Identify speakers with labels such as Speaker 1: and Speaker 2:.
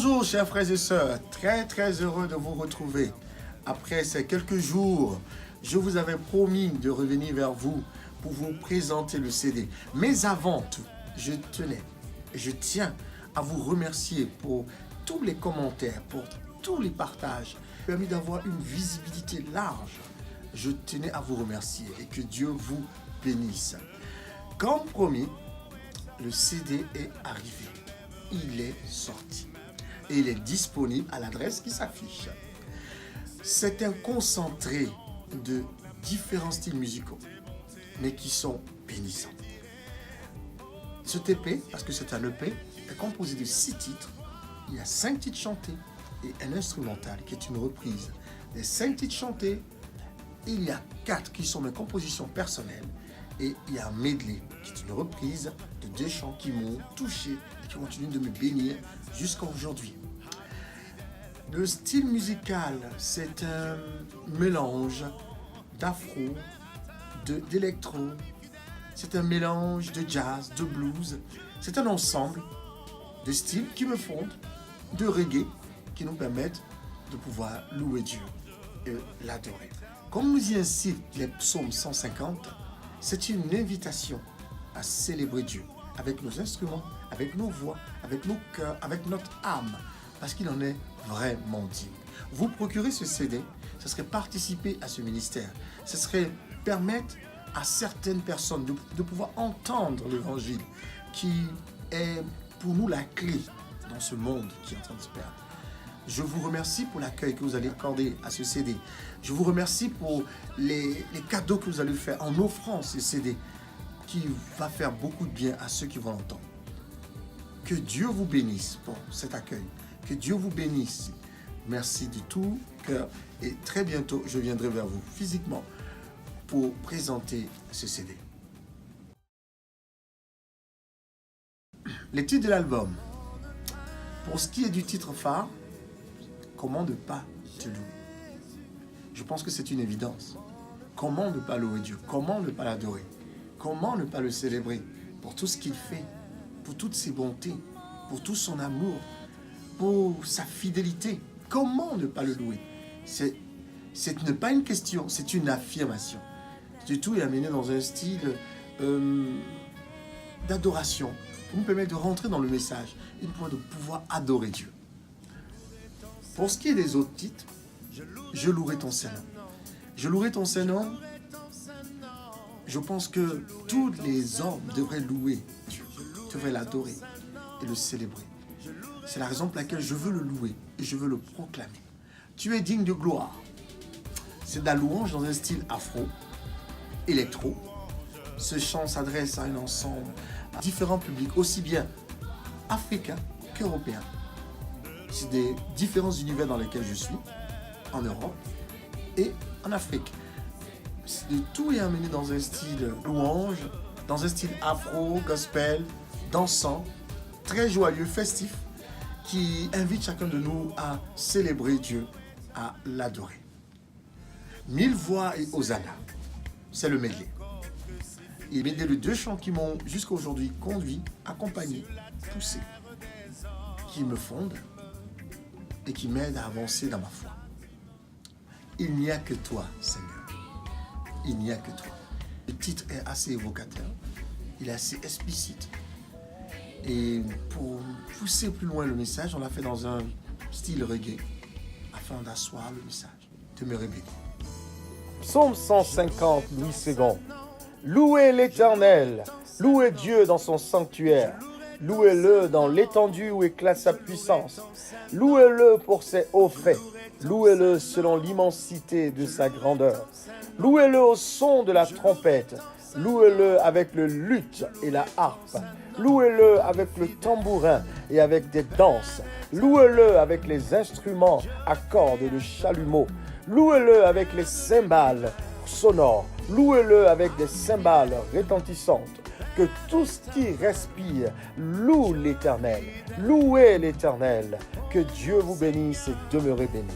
Speaker 1: Bonjour chers frères et sœurs, très heureux de vous retrouver. Après ces quelques jours, je vous avais promis de revenir vers vous pour vous présenter le CD. Mais avant tout, je tiens à vous remercier pour tous les commentaires, pour tous les partages, permis d'avoir une visibilité large. Je tenais à vous remercier et que Dieu vous bénisse. Comme promis, le CD est arrivé. Il est sorti. Et il est disponible à l'adresse qui s'affiche. C'est un concentré de différents styles musicaux, mais qui sont bénissants. Ce TP, parce que c'est un EP, est composé de 6 titres. Il y a 5 titres chantés et un instrumental qui est une reprise. Les 5 titres chantés, il y a 4 qui sont mes compositions personnelles et il y a un medley qui est une reprise de 2 chants qui m'ont touché et qui continuent de me bénir jusqu'à aujourd'hui. Le style musical, c'est un mélange d'afro, d'électro, c'est un mélange de jazz, de blues. C'est un ensemble de styles qui me fondent, de reggae, qui nous permettent de pouvoir louer Dieu et l'adorer. Comme nous y incite les psaumes 150, c'est une invitation à célébrer Dieu avec nos instruments, avec nos voix, avec nos cœurs, avec notre âme, parce qu'il en est vraiment digne. Vous procurer ce CD, ce serait participer à ce ministère, ce serait permettre à certaines personnes de pouvoir entendre l'évangile qui est pour nous la clé dans ce monde qui est en train de se perdre. Je vous remercie pour l'accueil que vous allez accorder à ce CD. Je vous remercie pour les cadeaux que vous allez faire en offrant ce CD qui va faire beaucoup de bien à ceux qui vont l'entendre. Que Dieu vous bénisse pour cet accueil. Que Dieu vous bénisse. Merci de tout cœur. Et très bientôt, je viendrai vers vous physiquement pour présenter ce CD. Les titres de l'album. Pour ce qui est du titre phare, comment ne pas te louer? Je pense que c'est une évidence. Comment ne pas louer Dieu? Comment ne pas l'adorer? Comment ne pas le célébrer pour tout ce qu'il fait, pour toutes ses bontés, pour tout son amour, pour sa fidélité? Comment ne pas le louer? C'est pas une question, c'est une affirmation. Du tout est amené dans un style d'adoration pour nous permettre de rentrer dans le message et de pouvoir adorer Dieu. Pour ce qui est des autres titres, je louerai ton Saint-Nom. Je louerai ton Saint-Nom. Je pense que tous les hommes devraient louer Dieu, devraient l'adorer et le célébrer. C'est la raison pour laquelle je veux le louer et je veux le proclamer. Tu es digne de gloire. C'est de la louange dans un style afro, électro. Ce chant s'adresse à un ensemble, à différents publics, aussi bien africains qu'européens. C'est des différents univers dans lesquels je suis, en Europe et en Afrique. De tout est amené dans un style louange, dans un style afro, gospel, dansant, très joyeux, festif, qui invite chacun de nous à célébrer Dieu, à l'adorer. 1000 voix et Hosanna, c'est le medley. Et medley de 2 chants qui m'ont jusqu'à aujourd'hui conduit, accompagné, poussé, qui me fondent et qui m'aident à avancer dans ma foi. Il n'y a que toi, Seigneur. Il n'y a que toi. Le titre est assez évocateur, il est assez explicite. Et pour pousser plus loin le message, on l'a fait dans un style reggae, afin d'asseoir le message. Demeurez bénis.
Speaker 2: Psaume 150, Louis II. Louez l'Éternel, louez Dieu dans son sanctuaire, louez-le dans l'étendue où éclate sa puissance, louez-le pour ses hauts faits, louez-le selon l'immensité de sa grandeur, louez-le au son de la trompette, louez-le avec le luth et la harpe, louez-le avec le tambourin et avec des danses, louez-le avec les instruments à cordes de chalumeau, louez-le avec les cymbales sonores, louez-le avec des cymbales retentissantes. Que tout ce qui respire loue l'Éternel. Louez l'Éternel. Que Dieu vous bénisse et demeurez bénis.